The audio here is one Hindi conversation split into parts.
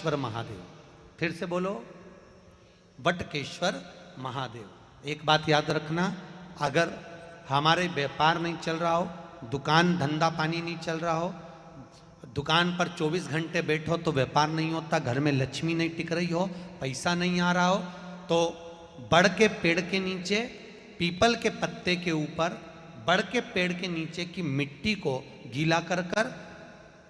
वटकेश्वर महादेव। फिर से बोलो, वटकेश्वर महादेव। एक बात याद रखना, अगर हमारे व्यापार नहीं चल रहा हो, दुकान धंधा पानी नहीं चल रहा हो, दुकान पर 24 घंटे बैठो तो व्यापार नहीं होता, घर में लक्ष्मी नहीं टिक रही हो, पैसा नहीं आ रहा हो, तो बड़ के पेड़ के नीचे, पीपल के पत्ते के ऊपर, बड़ के पेड़ के नीचे की मिट्टी को गीला कर कर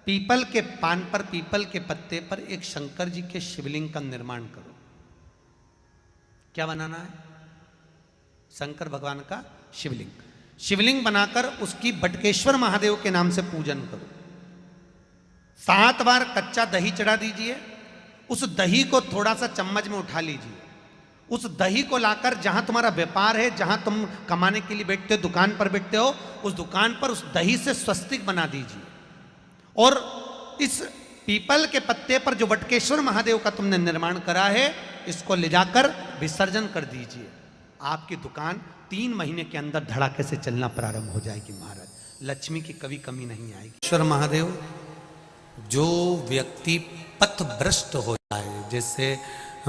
पीपल के पान पर, पीपल के पत्ते पर एक शंकर जी के शिवलिंग का निर्माण करो। क्या बनाना है? शंकर भगवान का शिवलिंग। शिवलिंग बनाकर उसकी वटकेश्वर महादेव के नाम से पूजन करो। 7 बार कच्चा दही चढ़ा दीजिए। उस दही को थोड़ा सा चम्मच में उठा लीजिए। उस दही को लाकर जहां तुम्हारा व्यापार है, जहां तुम कमाने के लिए बैठते हो, दुकान पर बैठते हो, उस दुकान पर उस दही से स्वस्तिक बना दीजिए। और इस पीपल के पत्ते पर जो वटकेश्वर महादेव का तुमने निर्माण करा है, इसको ले जाकर विसर्जन कर दीजिए। आपकी दुकान 3 महीने के अंदर धड़ाके से चलना प्रारंभ हो जाएगी महाराज। लक्ष्मी की कभी कमी नहीं आएगी। ईश्वर महादेव, जो व्यक्ति पथभ्रष्ट हो जाए, जैसे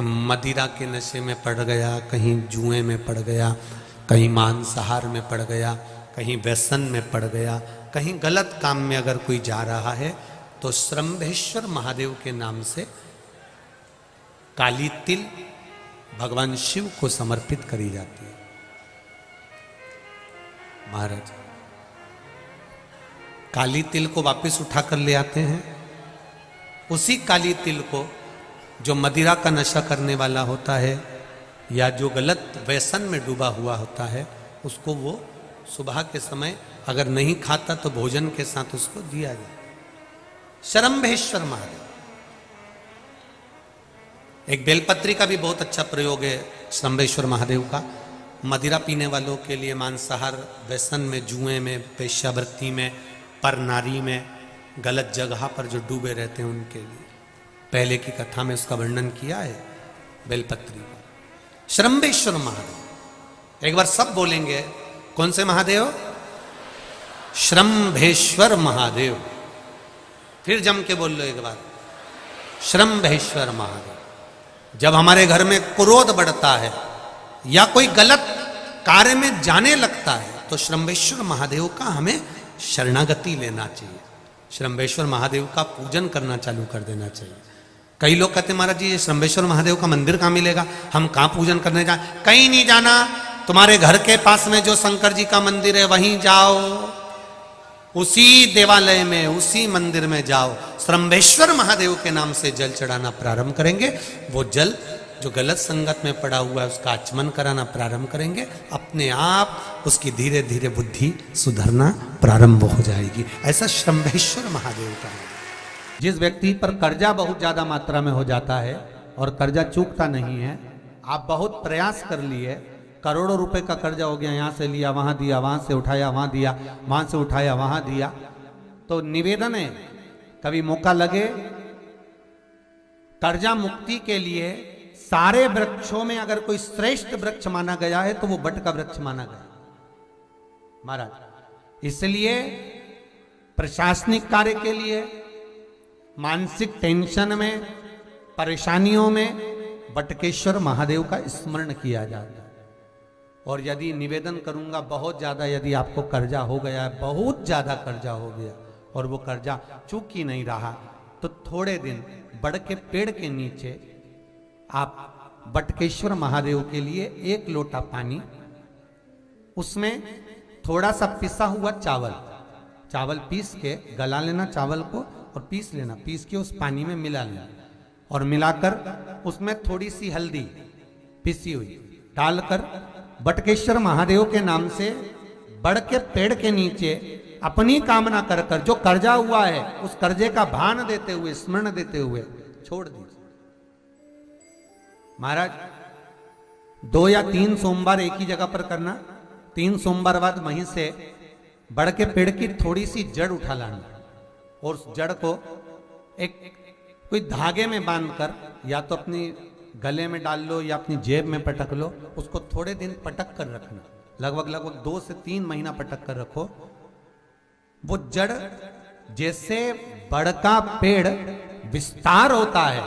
मदिरा के नशे में पड़ गया, कहीं जुए में पड़ गया, कहीं मांसाहार में पड़ गया, कहीं व्यसन में पड़ गया, कहीं गलत काम में अगर कोई जा रहा है, तो श्रंभेश्वर महादेव के नाम से काली तिल भगवान शिव को समर्पित करी जाती है। महाराज काली तिल को वापस उठाकर ले आते हैं। उसी काली तिल को जो मदिरा का नशा करने वाला होता है या जो गलत व्यसन में डूबा हुआ होता है, उसको वो सुबह के समय अगर नहीं खाता तो भोजन के साथ उसको दिया जाए। श्रंभेश्वर महादेव। एक बेलपत्री का भी बहुत अच्छा प्रयोग है श्रंभेश्वर महादेव का। मदिरा पीने वालों के लिए, मांसाहार, व्यसन में, जुए में, वेश्यावृत्ति में, पर नारी में, गलत जगह पर जो डूबे रहते हैं उनके लिए। पहले की कथा में उसका वर्णन किया है बेलपत्री का। श्रंभेश्वर महादेव। एक बार सब बोलेंगे, कौन से महादेव? श्रंभेश्वर महादेव। फिर जम के बोल लो एक बार, श्रंभेश्वर महादेव। जब हमारे घर में क्रोध बढ़ता है या कोई गलत कार्य में जाने लगता है, तो श्रंभेश्वर महादेव का हमें शरणागति लेना चाहिए। श्रंभेश्वर महादेव का पूजन करना चालू कर देना चाहिए। कई लोग कहते हैं महाराज जी, ये श्रंभेश्वर महादेव का मंदिर कहाँ मिलेगा, हम कहाँ पूजन करने जाए? कहीं नहीं जाना, तुम्हारे घर के पास में जो शंकर जी का मंदिर है वहीं जाओ, उसी देवालय में, उसी मंदिर में जाओ। श्रंभेश्वर महादेव के नाम से जल चढ़ाना प्रारंभ करेंगे। वो जल जो गलत संगत में पड़ा हुआ है उसका आचमन कराना प्रारंभ करेंगे। अपने आप उसकी धीरे धीरे बुद्धि सुधरना प्रारंभ हो जाएगी। ऐसा श्रंभेश्वर महादेव का है। जिस व्यक्ति पर कर्जा बहुत ज्यादा मात्रा में हो जाता है और कर्जा चूकता नहीं है, आप बहुत प्रयास कर लिए, करोड़ों रुपए का कर्जा हो गया, यहां से लिया वहां दिया, वहां से उठाया वहां दिया, वहां से उठाया वहां दिया, तो निवेदन है, कभी मौका लगे कर्जा मुक्ति के लिए सारे वृक्षों में अगर कोई श्रेष्ठ वृक्ष माना गया है तो वो बट का वृक्ष माना गया महाराज। इसलिए प्रशासनिक कार्य के लिए, मानसिक टेंशन में, परेशानियों में वटकेश्वर महादेव का स्मरण किया जाता है। और यदि निवेदन करूंगा, बहुत ज्यादा यदि आपको कर्जा हो गया है, बहुत ज्यादा कर्जा हो गया और वो कर्जा चूक ही नहीं रहा, तो थोड़े दिन बड़ के पेड़ के नीचे आप वटकेश्वर महादेव के लिए 1 लोटा पानी, उसमें थोड़ा सा पिसा हुआ चावल पीस के गला लेना, चावल को और पीस लेना, पीस के उस पानी में मिला लेना, और मिलाकर उसमें थोड़ी सी हल्दी पिसी हुई डालकर वटकेश्वर महादेव के नाम से बड़ के पेड़ के नीचे अपनी कामना कर कर, जो कर्जा हुआ है उस कर्जे का भान देते हुए, स्मरण देते हुए छोड़ दीजिए। महाराज 2 या 3 सोमवार एक ही जगह पर करना। 3 सोमवार बाद वहीं से बड़ के पेड़ की थोड़ी सी जड़ उठा लाना और उस जड़ को एक कोई धागे में बांधकर या तो अपनी गले में डाल लो या अपनी जेब में पटक लो। उसको थोड़े दिन पटक कर रखना, लगभग 2 से 3 महीना पटक कर रखो। वो जड़ जैसे बड़ का पेड़ विस्तार होता है,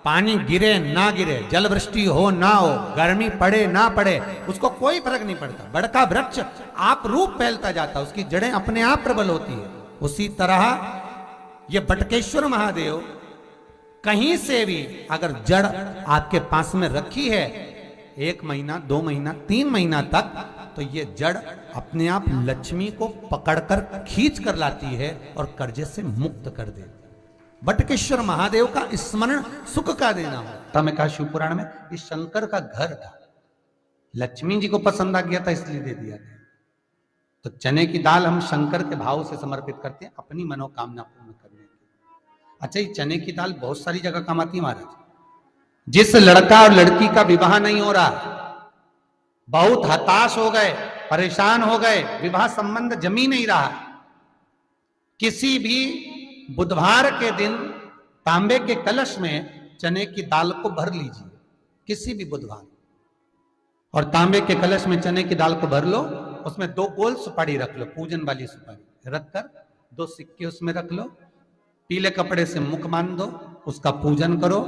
पानी गिरे ना गिरे, जल वृष्टि हो ना हो, गर्मी पड़े ना पड़े, उसको कोई फर्क नहीं पड़ता। बड़का वृक्ष आप रूप फैलता जाता, उसकी जड़ें अपने आप प्रबल होती है। उसी तरह ये बटकेश्वर महादेव कहीं से भी अगर जड़ आपके पास में रखी है 1 महीना 2 महीना 3 महीना तक, तो ये जड़ अपने आप लक्ष्मी को पकड़कर खींच कर लाती है और कर्जे से मुक्त कर देती। बटकेश्वर महादेव का स्मरण सुख का देना होता। मैं कहा शिव पुराण में इस शंकर का घर था, लक्ष्मी जी को पसंद आ गया था इसलिए दे दिया गया। तो चने की दाल हम शंकर के भाव से समर्पित करते हैं अपनी मनोकामना पूर्ण करने के। अच्छा, ये चने की दाल बहुत सारी जगह काम आती है महाराज। जिस लड़का और लड़की का विवाह नहीं हो रहा, बहुत हताश हो गए, परेशान हो गए, विवाह संबंध जमी नहीं रहा, किसी भी बुधवार के दिन तांबे के कलश में चने की दाल को भर लीजिए, किसी भी बुधवार, और तांबे के कलश में चने की दाल को भर लो, उसमें 2 गोल सुपारी रख लो, पूजन वाली सुपारी रखकर 2 सिक्के उसमें रख लो, पीले कपड़े से मुख बांध दो, उसका पूजन करो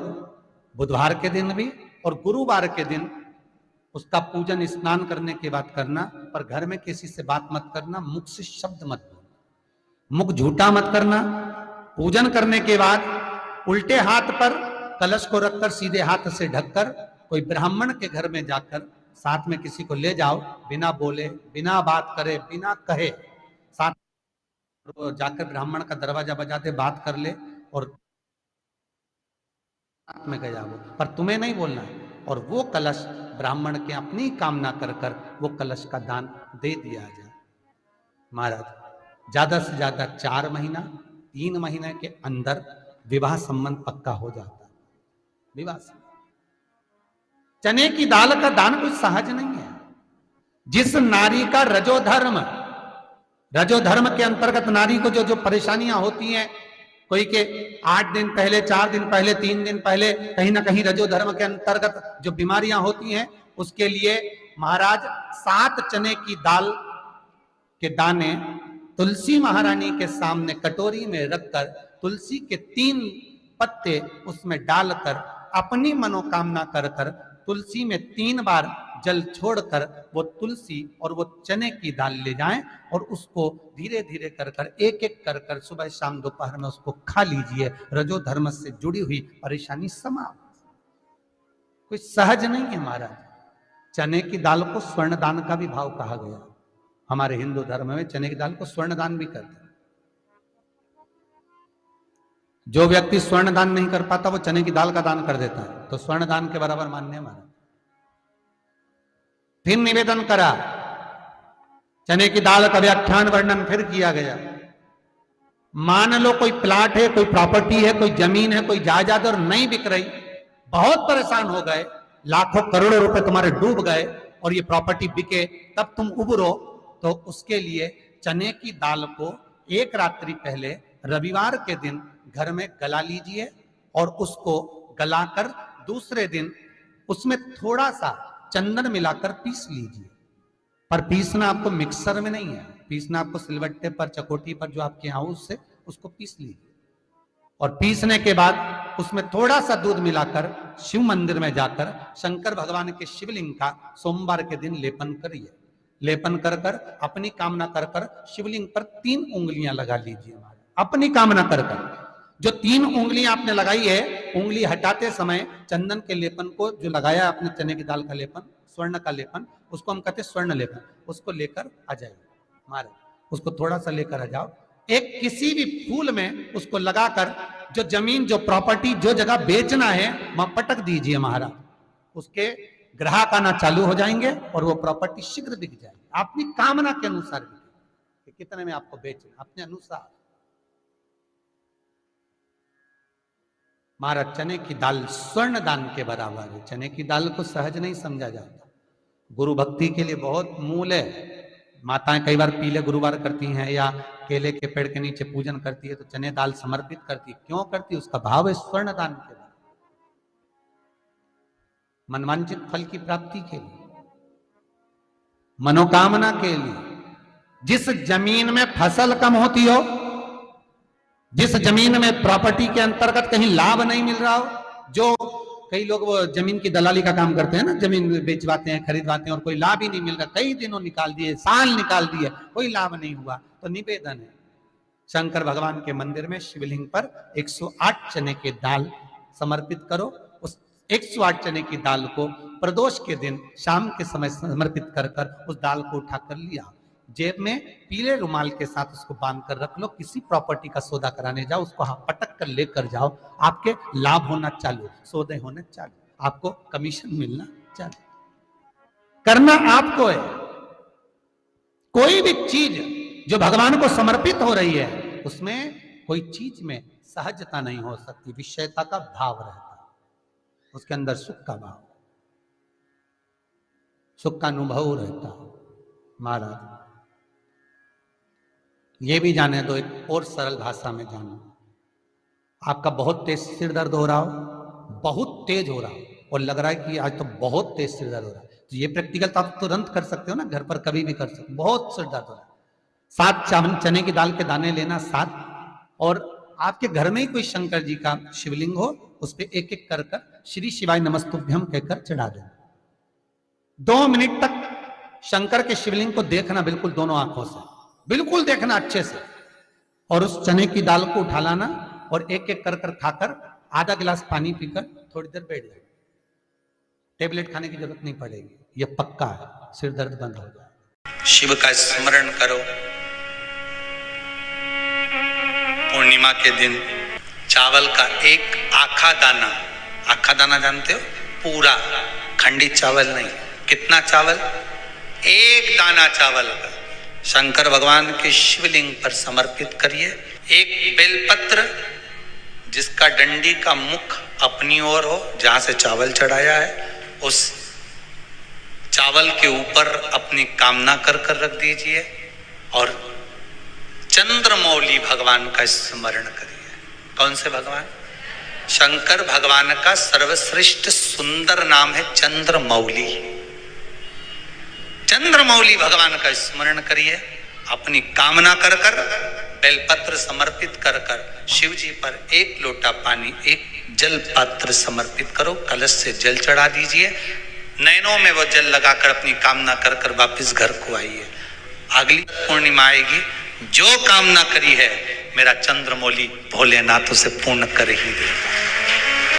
बुधवार के दिन भी, और गुरुवार के दिन उसका पूजन स्नान करने के बाद करना। पर घर में किसी से बात मत करना, मुख से शब्द मत बोलना, मुख झूठा मत करना। पूजन करने के बाद उल्टे हाथ पर कलश को रखकर सीधे हाथ से ढककर कोई ब्राह्मण के घर में जाकर साथ में किसी को ले जाओ, बिना बोले, बिना बात करे, बिना कहे, साथ जाकर ब्राह्मण का दरवाजा बजा दे, बात कर ले और में गया वो, पर तुम्हें नहीं बोलना है। और वो कलश ब्राह्मण के अपनी कामना कर कर वो कलश का दान दे दिया जाए। महाराज, ज्यादा से ज्यादा 4 महीना 3 महीने के अंदर विवाह संबंध पक्का हो जाता है। विवाह संबंध, चने की दाल का दान कुछ सहज नहीं है। जिस नारी का रजोधर्म के अंतर्गत नारी को जो जो परेशानियां होती हैं, कोई के 8 दिन पहले, 4 दिन पहले, 3 दिन पहले कहीं ना कहीं रजोधर्म के अंतर्गत जो बीमारियां होती हैं, उसके लिए महाराज 7 चने की दाल के दाने तुलसी महारानी के सामने कटोरी में रखकर तुलसी के 3 पत्ते उसमें डालकर अपनी मनोकामना कर कर तुलसी में 3 बार जल छोड़कर वो तुलसी और वो चने की दाल ले जाएं और उसको धीरे धीरे कर कर एक एक कर कर सुबह शाम दोपहर में उसको खा लीजिए। रजो धर्म से जुड़ी हुई परेशानी समाप्त। कोई सहज नहीं है महाराज। चने की दाल को स्वर्ण दान का भी भाव कहा गया। हमारे हिंदू धर्म में चने की दाल को स्वर्ण दान भी करते हैं। जो व्यक्ति स्वर्ण दान नहीं कर पाता वो चने की दाल का दान कर देता है, तो स्वर्ण दान के बराबर मान्य हमारा। फिर निवेदन करा, चने की दाल का व्याख्यान वर्णन फिर किया गया। मान लो कोई प्लाट है, कोई प्रॉपर्टी है, कोई जमीन है, कोई जायदाद और नहीं बिक रही, बहुत परेशान हो गए, लाखों करोड़ों रुपए तुम्हारे डूब गए और ये प्रॉपर्टी बिके, तब तुम उबरो, तो उसके लिए चने की दाल को एक रात्रि पहले रविवार के दिन घर में गला लीजिए और उसको गलाकर दूसरे दिन उसमें थोड़ा सा चंदन मिलाकर पीस लीजिए। पर पीसना आपको मिक्सर में नहीं है, पीसना आपको सिलवट्टे पर, चकोटी पर, जो आपके यहाँ उससे उसको पीस लीजिए। और पीसने के बाद उसमें थोड़ा सा दूध मिलाकर शिव मंदिर में जाकर शंकर भगवान के शिवलिंग का सोमवार के दिन लेपन करिए। लेपन कर कर अपनी कामना कर कर शिवलिंग पर 3 उंगलियां लगा लीजिए। अपनी कामना कर कर जो 3 उंगलियां आपने लगाई है, उंगली हटाते समय चंदन के लेपन को जो लगाया आपने, चने की दाल का लेपन, स्वर्ण का लेपन, उसको हम कहते हैं स्वर्ण लेपन, उसको लेकर आ जाइए महाराज। उसको थोड़ा सा लेकर आ जाओ, एक किसी भी फूल में उसको लगाकर जो जमीन, जो प्रॉपर्टी, जो जगह बेचना है वहां पटक दीजिए महाराज। उसके ग्राहक आना चालू हो जाएंगे और वो प्रॉपर्टी शीघ्र बिक जाएगी। अपनी कामना के अनुसार बिके, कितने में आपको बेचना, अपने अनुसार। महाराज, चने की दाल स्वर्ण दान के बराबर है। चने की दाल को सहज नहीं समझा जाता, गुरु भक्ति के लिए बहुत मूल है। माताएं कई बार पीले गुरुवार करती हैं या केले के पेड़ के नीचे पूजन करती है तो चने दाल समर्पित करती है। क्यों करती है? उसका भाव है स्वर्ण दान के बराबर, मनवांचित फल की प्राप्ति के लिए, मनोकामना के लिए। जिस जमीन में फसल कम होती हो, जिस जमीन में प्रॉपर्टी के अंतर्गत कहीं लाभ नहीं मिल रहा हो, जो कई लोग वो जमीन की दलाली का काम करते हैं ना, जमीन बेचवाते हैं, खरीदवाते हैं और कोई लाभ ही नहीं मिल रहा, कई दिनों निकाल दिए, साल निकाल दिए, कोई लाभ नहीं हुआ, तो निवेदन है शंकर भगवान के मंदिर में शिवलिंग पर 108 चने के दाल समर्पित करो। उस 108 चने की दाल को प्रदोष के दिन शाम के समय समर्पित कर कर उस दाल को उठाकर लिया, जेब में पीले रुमाल के साथ उसको बांध कर रख लो, किसी प्रॉपर्टी का सौदा कराने जाओ, उसको पटक कर लेकर जाओ, आपके लाभ होना चालू, सौदे होने चालू, आपको कमीशन मिलना चालू। करना आपको है। कोई भी चीज जो भगवान को समर्पित हो रही है उसमें कोई चीज में सहजता नहीं हो सकती, विषयता का भाव रहता है, उसके अंदर सुख का भाव, सुख का अनुभव रहता है। महाराज ये भी जाने दो, एक और सरल भाषा में जानो, आपका बहुत तेज सिर दर्द हो रहा हो, बहुत तेज हो रहा हो और लग रहा है कि आज तो बहुत तेज सिर दर्द हो रहा है, तो ये प्रैक्टिकल तो आप तुरंत कर सकते हो ना, घर पर कभी भी कर सकते हो। बहुत सिर दर्द हो रहा है, 7 चने की दाल के दाने लेना, 7, और आपके घर में ही कोई शंकर जी का शिवलिंग हो, उस पर एक एक कर कर श्री शिवाय नमस्तुभ्यम कहकर चढ़ा देना। 2 मिनट तक शंकर के शिवलिंग को देखना, बिल्कुल दोनों आंखों से बिल्कुल देखना अच्छे से, और उस चने की दाल को उठा लाना और एक एक कर कर खाकर आधा गिलास पानी पीकर थोड़ी देर बैठ जाए, टेबलेट खाने की जरूरत नहीं पड़ेगी, ये पक्का है, सिर दर्द बंद हो जाए। शिव का स्मरण करो। पूर्णिमा के दिन चावल का एक आखा दाना जानते हो, पूरा खंडित चावल नहीं, कितना चावल, एक दाना चावल का शंकर भगवान के शिवलिंग पर समर्पित करिए। एक बेलपत्र जिसका डंडी का मुख अपनी ओर हो, जहां से चावल चढ़ाया है, उस चावल के ऊपर अपनी कामना कर कर रख दीजिए और चंद्रमौली भगवान का स्मरण करिए। कौन से भगवान? शंकर भगवान का सर्वश्रेष्ठ सुंदर नाम है चंद्रमौली। चंद्रमौली भगवान का स्मरण करिए, अपनी कामना कर कर बेलपत्र समर्पित कर कर शिव जी पर एक लोटा पानी, एक जल पात्र समर्पित करो, कलश से जल चढ़ा दीजिए, नैनों में वो जल लगाकर अपनी कामना कर कर वापिस घर को आइए। अगली पूर्णिमा आएगी, जो कामना करी है मेरा चंद्रमौली भोलेनाथ उसे पूर्ण कर ही देगा।